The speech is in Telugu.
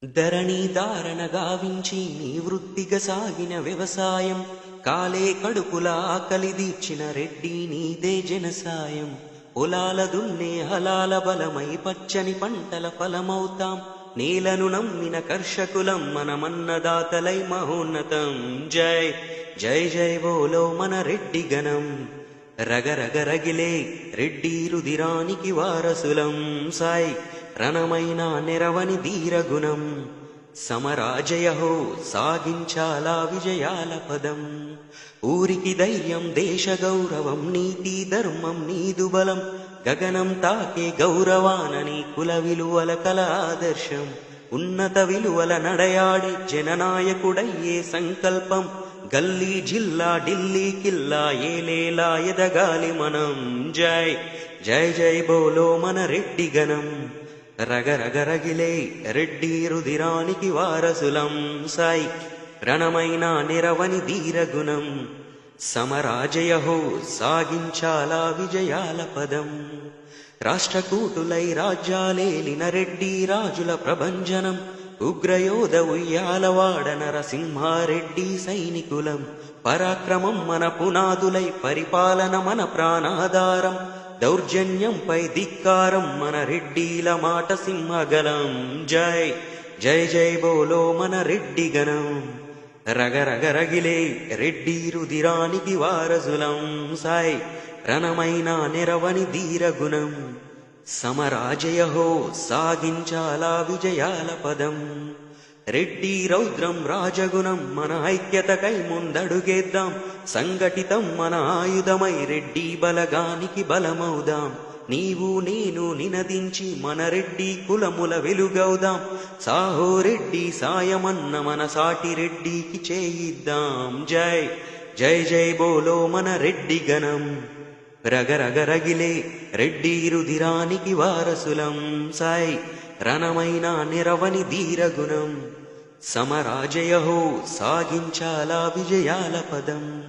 ధరణి దారణ గావించి నీ వృత్తిగా సాగిన వ్యవసాయం కాలే కడుపుల ఆకలి దీర్చిన రెడ్డి నీదే జనసాయం. పొలాల దున్నే హలాల బలమై పచ్చని పంటల ఫలమవుతాం. నేలను నమ్మిన కర్షకులం మనమన్నదాతలై మహోన్నతం. జై జై జై బోలో మన రెడ్డి గణం. రగరగ రగిలే రెడ్డి రుదిరానికి వారసులం. సాయ్ రణమైన నెరవని ధీరగుణం. సమరాజయహో సాగించాలా విజయాల పదం. ఊరికి ధైర్యం దేశ గౌరవం నీతి ధర్మం నీదు బలం. గగనం తాకే గౌరవానని కుల విలువల కల ఆదర్శం. ఉన్నత విలువల నడయాడి జననాయకుడయ్యే సంకల్పం. గల్లీ జిల్లా ఢిల్లీ కిల్లా ఏలేలా ఎదగాలి మనం. జై జై జై బోలో మన రెడ్డి గణం. రగరగరగిలే రెడ్డి రుదిరానికి వారసులం. సాయి రణమైన నిరవని ధీరగుణం. సమరాజయహో సాగించాలా విజయాల పదం. రాష్ట్రకూటులై రాజ్యాలేలిన రెడ్డి రాజుల ప్రభంజనం. ఉగ్రయోధ ఉయ్యాలవాడ నరసింహారెడ్డి సైనికులం. పరాక్రమం మన పునాదులై పరిపాలన మన ప్రాణాధారం. దౌర్జన్యంపై ధిక్కారం మన రెడ్డిల మాట సింహగలం. జై జై జై బోలో మన రెడ్డి గణం. రగరగరగిలే రెడ్డి రుదిరానికి వారసులం. సాయ్ రణమైన నెరవని ధీరగుణం. సమరాజయహో సాగించాలా విజయాల పదం. రెడ్డి రౌద్రం రాజగుణం మన ఐక్యతకై ముందడుగేద్దాం. సంఘటితం మన ఆయుధమై రెడ్డి బలగానికి బలమవుదాం. నీవు నేను నినదించి మన రెడ్డి కులముల వెలుగవుదాం. సాహో రెడ్డి సాయమన్న మన సాటి రెడ్డికి చేయిద్దాం. జై జై జై బోలో మన రెడ్డి గణం. రగరగరగిలే రెడ్డి రుదిరానికి వారసులం. సాయ్ రణమైన నిరవని ధీరగుణం. సమరాజయహో సాగించాలా విజయాల పదం.